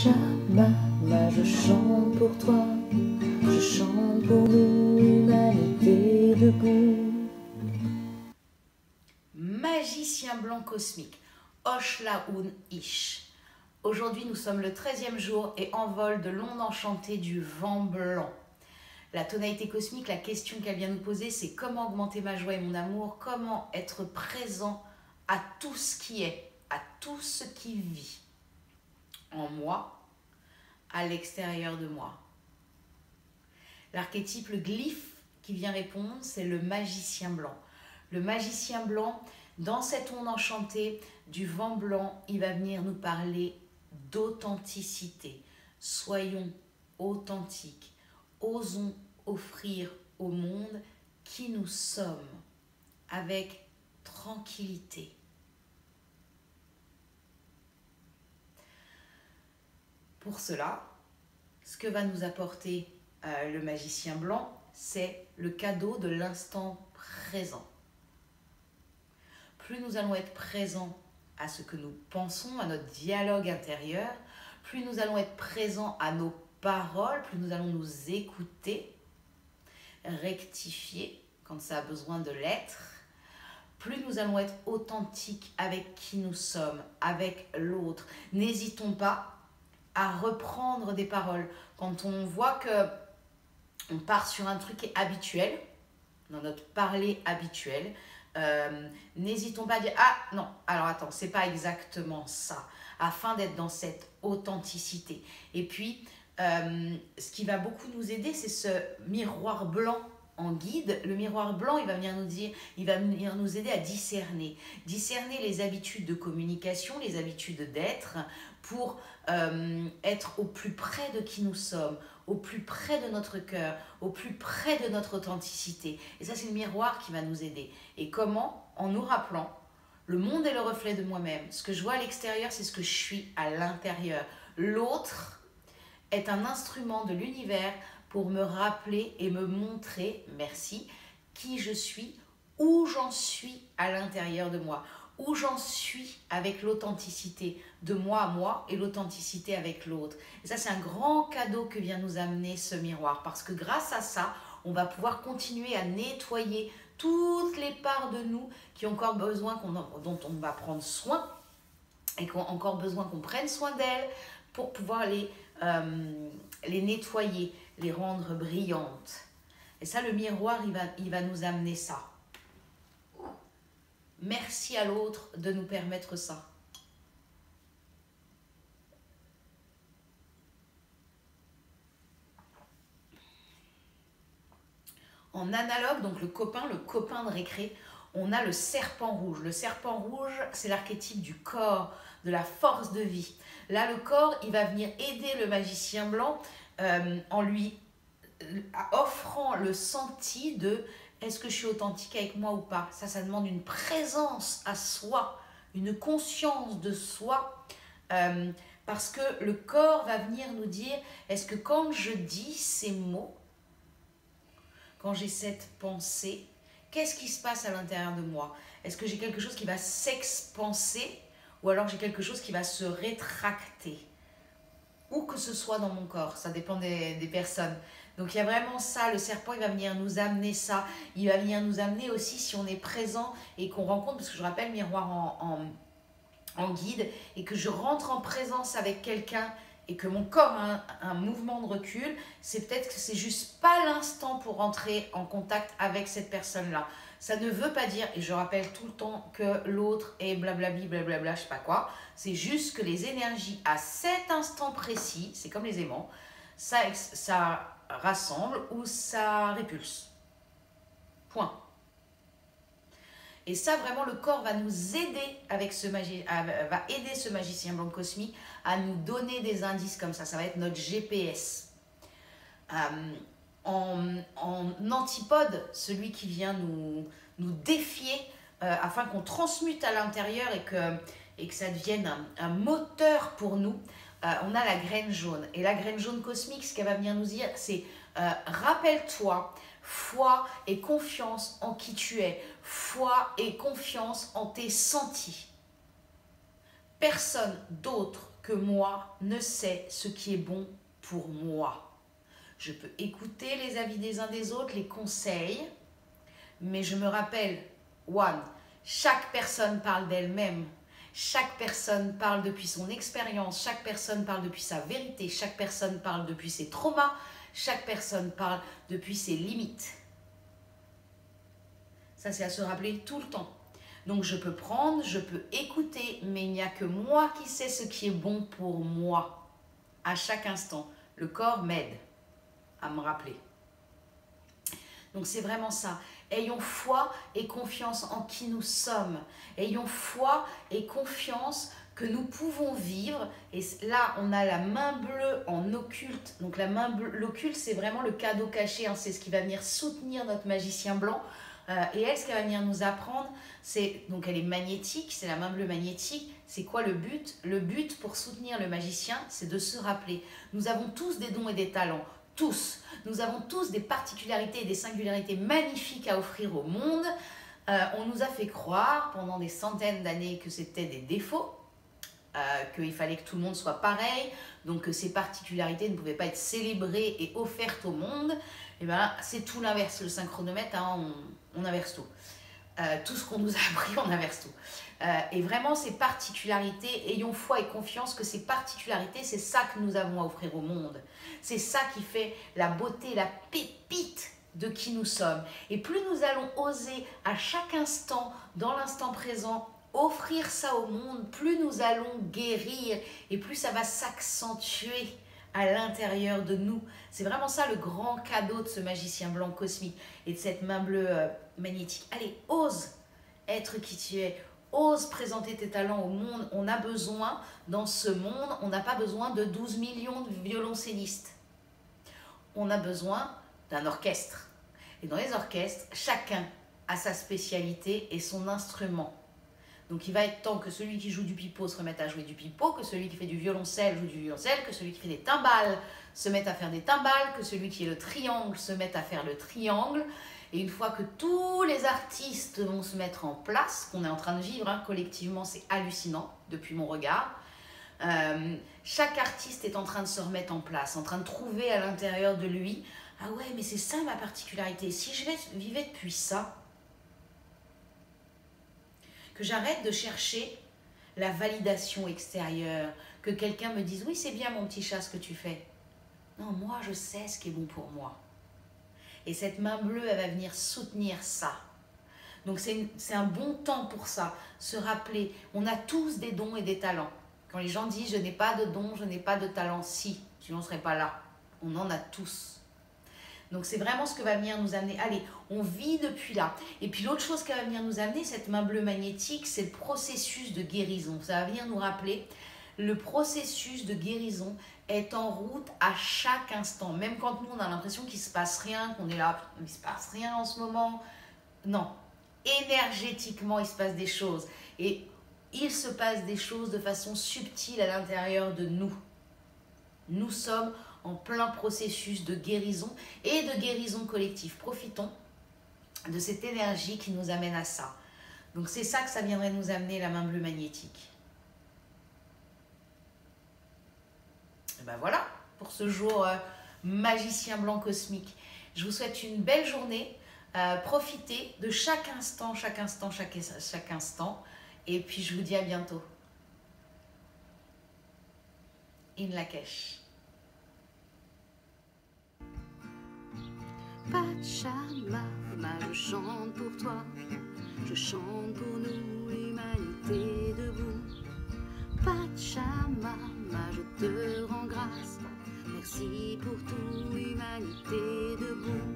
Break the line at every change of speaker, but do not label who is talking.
Pachamama, je chante pour toi, je chante pour nous, humanité debout.
Magicien blanc cosmique, Oshlaun Ish. Aujourd'hui, nous sommes le 13e jour et en vol de l'onde enchantée du vent blanc. La tonalité cosmique, la question qu'elle vient nous poser, c'est comment augmenter ma joie et mon amour, comment être présent à tout ce qui est, à tout ce qui vit, en moi, à l'extérieur de moi. L'archétype, le glyphe qui vient répondre, c'est le magicien blanc. Le magicien blanc, dans cette onde enchantée du vent blanc, il va venir nous parler d'authenticité. Soyons authentiques, osons offrir au monde qui nous sommes avec tranquillité. Pour cela, ce que va nous apporter le magicien blanc, c'est le cadeau de l'instant présent. Plus nous allons être présents à ce que nous pensons, à notre dialogue intérieur, plus nous allons être présents à nos paroles, plus nous allons nous écouter, rectifier quand ça a besoin de l'être, plus nous allons être authentiques avec qui nous sommes, avec l'autre. N'hésitons pas à reprendre des paroles. Quand on voit que on part sur un truc qui est habituel, dans notre parler habituel, n'hésitons pas à dire « Ah non, alors attends, c'est pas exactement ça », afin d'être dans cette authenticité. Et puis, ce qui va beaucoup nous aider, c'est ce miroir blanc en guide. Le miroir blanc, il va venir nous dire, il va venir nous aider à discerner les habitudes de communication, les habitudes d'être, pour être au plus près de qui nous sommes, au plus près de notre cœur, au plus près de notre authenticité. Et ça, c'est le miroir qui va nous aider. Et comment? En nous rappelant, le monde est le reflet de moi-même. Ce que je vois à l'extérieur, c'est ce que je suis à l'intérieur. L'autre est un instrument de l'univers pour me rappeler et me montrer, merci, qui je suis, où j'en suis à l'intérieur de moi, où j'en suis avec l'authenticité de moi à moi et l'authenticité avec l'autre. Et ça, c'est un grand cadeau que vient nous amener ce miroir, parce que grâce à ça, on va pouvoir continuer à nettoyer toutes les parts de nous qui ont encore besoin, dont on va prendre soin et qui ont encore besoin qu'on prenne soin d'elles pour pouvoir les nettoyer, les rendre brillantes. Et ça, le miroir, il va nous amener ça. Merci à l'autre de nous permettre ça. En analogue, donc le copain de récré, on a le serpent rouge. Le serpent rouge, c'est l'archétype du corps, de la force de vie. Là, le corps, il va venir aider le magicien blanc en lui offrant le senti de est-ce que je suis authentique avec moi ou pas. Ça demande une présence à soi, une conscience de soi, parce que le corps va venir nous dire est-ce que quand je dis ces mots, quand j'ai cette pensée, qu'est-ce qui se passe à l'intérieur de moi? Est-ce que j'ai quelque chose qui va s'expanser ou alors j'ai quelque chose qui va se rétracter? Où que ce soit dans mon corps, ça dépend des personnes. Donc il y a vraiment ça, le serpent il va venir nous amener ça, il va venir nous amener aussi si on est présent et qu'on rencontre, parce que je rappelle miroir en guide, et que je rentre en présence avec quelqu'un et que mon corps a un mouvement de recul, c'est peut-être que c'est juste pas l'instant pour rentrer en contact avec cette personne-là. Ça ne veut pas dire, et je rappelle tout le temps que l'autre est blablabli, blablabla, je sais pas quoi, c'est juste que les énergies à cet instant précis, c'est comme les aimants, ça rassemble ou ça répulse. Point. Et ça, vraiment, le corps va nous aider avec va aider ce magicien blanc cosmique à nous donner des indices comme ça. Ça va être notre GPS. En antipode, celui qui vient nous défier afin qu'on transmute à l'intérieur et que ça devienne un moteur pour nous, on a la graine jaune. Et la graine jaune cosmique, ce qu'elle va venir nous dire, c'est rappelle-toi, foi et confiance en qui tu es, foi et confiance en tes sentis. Personne d'autre que moi ne sais ce qui est bon pour moi. Je peux écouter les avis des uns des autres, les conseils, mais je me rappelle, one, chaque personne parle d'elle-même. Chaque personne parle depuis son expérience, chaque personne parle depuis sa vérité, chaque personne parle depuis ses traumas, chaque personne parle depuis ses limites. Ça, c'est à se rappeler tout le temps. Donc, je peux prendre, je peux écouter, mais il n'y a que moi qui sais ce qui est bon pour moi. À chaque instant, le corps m'aide à me rappeler. Donc, c'est vraiment ça. Ayons foi et confiance en qui nous sommes. Ayons foi et confiance que nous pouvons vivre. Et là, on a la main bleue en occulte. Donc, la main bleue, l'occulte, c'est vraiment le cadeau caché. Hein. C'est ce qui va venir soutenir notre magicien blanc. Et elle, ce qu'elle va venir nous apprendre, c'est, donc elle est magnétique, c'est la main bleue magnétique. C'est quoi le but? Le but pour soutenir le magicien, c'est de se rappeler. Nous avons tous des dons et des talents. Tous. Nous avons tous des particularités et des singularités magnifiques à offrir au monde. On nous a fait croire pendant des centaines d'années que c'était des défauts, qu'il fallait que tout le monde soit pareil, donc que ces particularités ne pouvaient pas être célébrées et offertes au monde. Et bien c'est tout l'inverse, le synchronomètre, hein, on inverse tout. Tout ce qu'on nous a appris, on inverse tout. Et vraiment, ces particularités, ayons foi et confiance que ces particularités, c'est ça que nous avons à offrir au monde. C'est ça qui fait la beauté, la pépite de qui nous sommes. Et plus nous allons oser à chaque instant, dans l'instant présent, offrir ça au monde, plus nous allons guérir et plus ça va s'accentuer à l'intérieur de nous. C'est vraiment ça le grand cadeau de ce magicien blanc cosmique et de cette main bleue magnétique. Allez, ose être qui tu es, ose présenter tes talents au monde. On a besoin, dans ce monde, on n'a pas besoin de 12 millions de violoncellistes. On a besoin d'un orchestre. Et dans les orchestres, chacun a sa spécialité et son instrument. Donc il va être temps que celui qui joue du pipeau se remette à jouer du pipeau, que celui qui fait du violoncelle joue du violoncelle, que celui qui fait des timbales se mette à faire des timbales, que celui qui est le triangle se mette à faire le triangle. Et une fois que tous les artistes vont se mettre en place, qu'on est en train de vivre, hein, collectivement, c'est hallucinant depuis mon regard, chaque artiste est en train de se remettre en place, en train de trouver à l'intérieur de lui, ah ouais, mais c'est ça ma particularité, si je vivais depuis ça, que j'arrête de chercher la validation extérieure, que quelqu'un me dise « Oui, c'est bien mon petit chat ce que tu fais ». Non, moi je sais ce qui est bon pour moi. Et cette main bleue, elle va venir soutenir ça. Donc c'est un bon temps pour ça, se rappeler, on a tous des dons et des talents. Quand les gens disent « Je n'ai pas de dons, je n'ai pas de talent », si, sinon on ne serait pas là. On en a tous. Donc c'est vraiment ce que va venir nous amener. Allez, on vit depuis là. Et puis l'autre chose qu'elle va venir nous amener, cette main bleue magnétique, c'est le processus de guérison. Ça va venir nous rappeler, le processus de guérison est en route à chaque instant. Même quand nous, on a l'impression qu'il ne se passe rien, qu'on est là, il ne se passe rien en ce moment. Non, énergétiquement, il se passe des choses. Et il se passe des choses de façon subtile à l'intérieur de nous. Nous sommes en plein processus de guérison et de guérison collective. Profitons de cette énergie qui nous amène à ça. Donc c'est ça que ça viendrait nous amener, la main bleue magnétique. Et ben voilà, pour ce jour magicien blanc cosmique. Je vous souhaite une belle journée. Profitez de chaque instant, chaque instant, chaque instant. Et puis je vous dis à bientôt. In Lakesh.
Pachamama, je chante pour toi, je chante pour nous, l'humanité debout. Pachamama, je te rends grâce, merci pour tout, humanité debout.